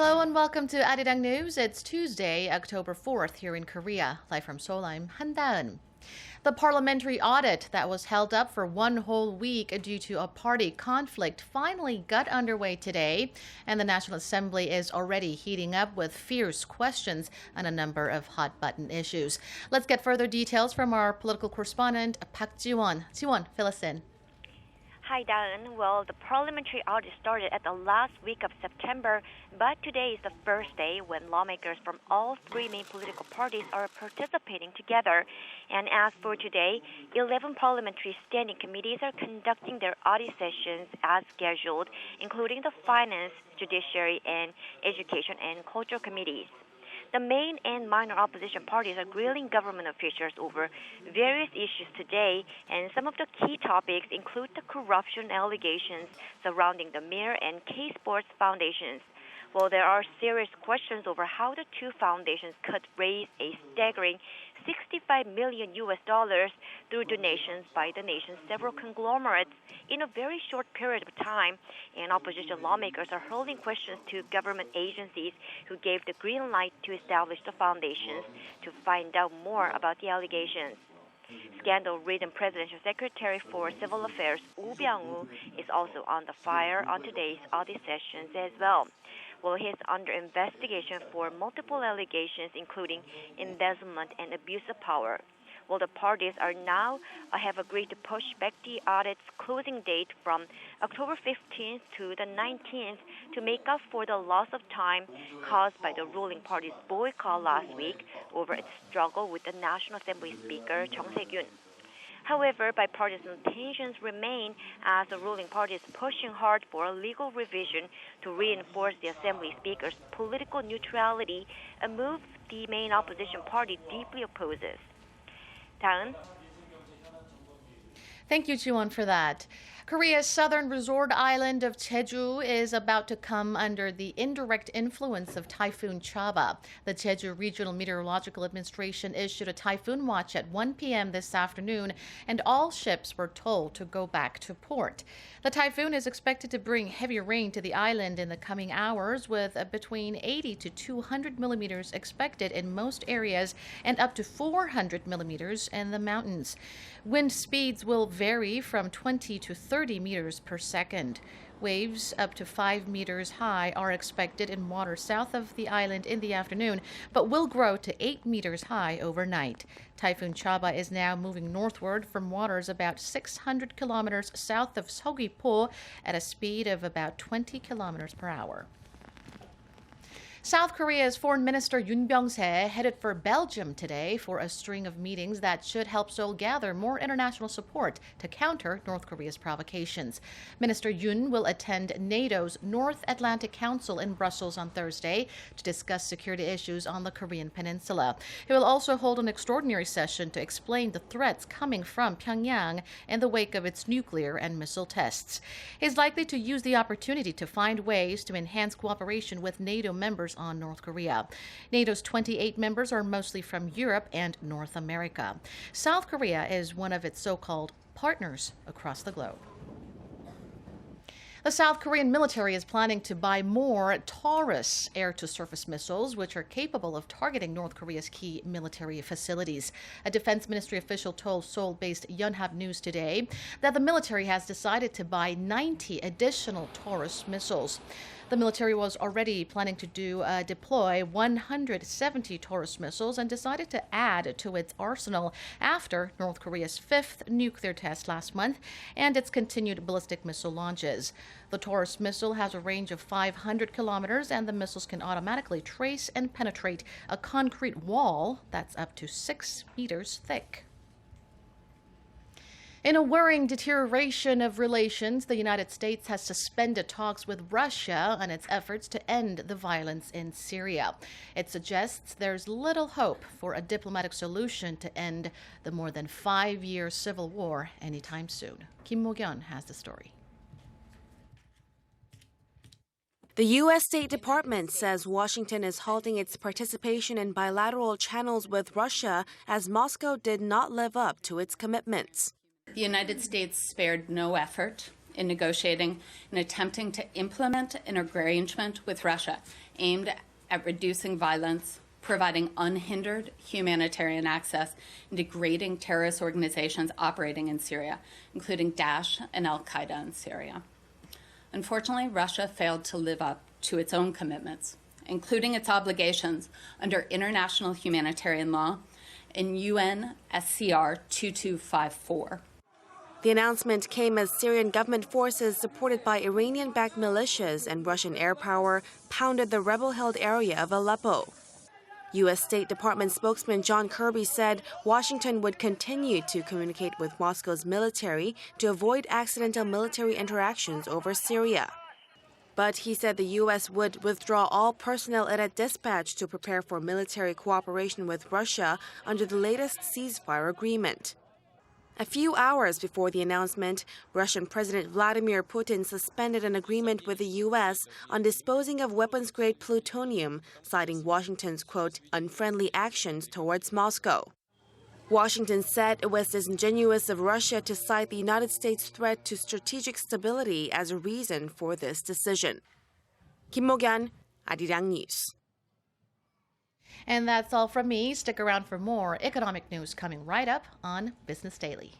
Hello and welcome to ARIRANG News. It's Tuesday, October 4th here in Korea. Live from Seoul, I'm Han-daeun. The parliamentary audit that was held up for one whole week due to a party conflict finally got underway today, and the National Assembly is already heating up with fierce questions on a number of hot-button issues. Let's get further details from our political correspondent, Park Ji-won. Ji-won, fill us in. Hi, Daeun. Well, the parliamentary audit started at the last week of September, but today is the first day when lawmakers from all three main political parties are participating together. And as for today, 11 parliamentary standing committees are conducting their audit sessions as scheduled, including the Finance, Judiciary, and Education and Culture committees. The main and minor opposition parties are grilling government officials over various issues today, and some of the key topics include the corruption allegations surrounding the mayor and K-Sports foundations. Well, there are serious questions over how the two foundations could raise a staggering $65 million through donations by the nation's several conglomerates in a very short period of time, and opposition lawmakers are hurling questions to government agencies who gave the green light to establish the foundations to find out more about the allegations. Scandal-ridden Presidential Secretary for Civil Affairs Woo Byung-woo is also on the fire on today's audit sessions as well. Well, he's under investigation for multiple allegations, including embezzlement and abuse of power. Well, the parties have agreed to push back the audit's closing date from October 15th to the 19th to make up for the loss of time caused by the ruling party's boycott last week over its struggle with the National Assembly Speaker Chung Se-kyun. However, bipartisan tensions remain as the ruling party is pushing hard for a legal revision to reinforce the Assembly Speaker's political neutrality, a move the main opposition party deeply opposes. Daeun? Thank you, Ji-won, for that. Korea's southern resort island of Jeju is about to come under the indirect influence of Typhoon Chaba. The Jeju Regional Meteorological Administration issued a typhoon watch at 1 p.m. this afternoon, and all ships were told to go back to port. The typhoon is expected to bring heavy rain to the island in the coming hours, with between 80 to 200 millimeters expected in most areas and up to 400 millimeters in the mountains. Wind speeds will vary from 20 to 30 meters per second. Waves up to 5 meters high are expected in water south of the island in the afternoon, but will grow to 8 meters high overnight. Typhoon Chaba is now moving northward from waters about 600 kilometers south of Seogwipo at a speed of about 20 kilometers per hour. South Korea's Foreign Minister Yoon Byung-se headed for Belgium today for a string of meetings that should help Seoul gather more international support to counter North Korea's provocations. Minister Yoon will attend NATO's North Atlantic Council in Brussels on Thursday to discuss security issues on the Korean peninsula. He will also hold an extraordinary session to explain the threats coming from Pyongyang in the wake of its nuclear and missile tests. He's likely to use the opportunity to find ways to enhance cooperation with NATO members on North Korea. NATO's 28 members are mostly from Europe and North America. South Korea is one of its so-called partners across the globe. The South Korean military is planning to buy more Taurus air-to-surface missiles, which are capable of targeting North Korea's key military facilities. A Defense Ministry official told Seoul-based Yonhap News today that the military has decided to buy 90 additional Taurus missiles. The military was already planning to deploy 170 Taurus missiles and decided to add to its arsenal after North Korea's fifth nuclear test last month and its continued ballistic missile launches. The Taurus missile has a range of 500 kilometers, and the missiles can automatically trace and penetrate a concrete wall that's up to 6 meters thick. In a worrying deterioration of relations, the United States has suspended talks with Russia on its efforts to end the violence in Syria. It suggests there's little hope for a diplomatic solution to end the more than 5-year civil war anytime soon. Kim Mo-kyun has the story. The U.S. State Department says Washington is halting its participation in bilateral channels with Russia as Moscow did not live up to its commitments. The United States spared no effort in negotiating and attempting to implement an arrangement with Russia aimed at reducing violence, providing unhindered humanitarian access, and degrading terrorist organizations operating in Syria, including Daesh and al-Qaeda in Syria. Unfortunately, Russia failed to live up to its own commitments, including its obligations under international humanitarian law and UN SCR 2254. The announcement came as Syrian government forces supported by Iranian-backed militias and Russian air power pounded the rebel-held area of Aleppo. U.S. State Department spokesman John Kirby said Washington would continue to communicate with Moscow's military to avoid accidental military interactions over Syria. But he said the U.S. would withdraw all personnel it had dispatched to prepare for military cooperation with Russia under the latest ceasefire agreement. A few hours before the announcement, Russian President Vladimir Putin suspended an agreement with the U.S. on disposing of weapons-grade plutonium, citing Washington's, quote, unfriendly actions towards Moscow. Washington said it was disingenuous of Russia to cite the United States' threat to strategic stability as a reason for this decision. Kim Mo-gyan, ARIRANG News. And that's all from me. Stick around for more economic news coming right up on Business Daily.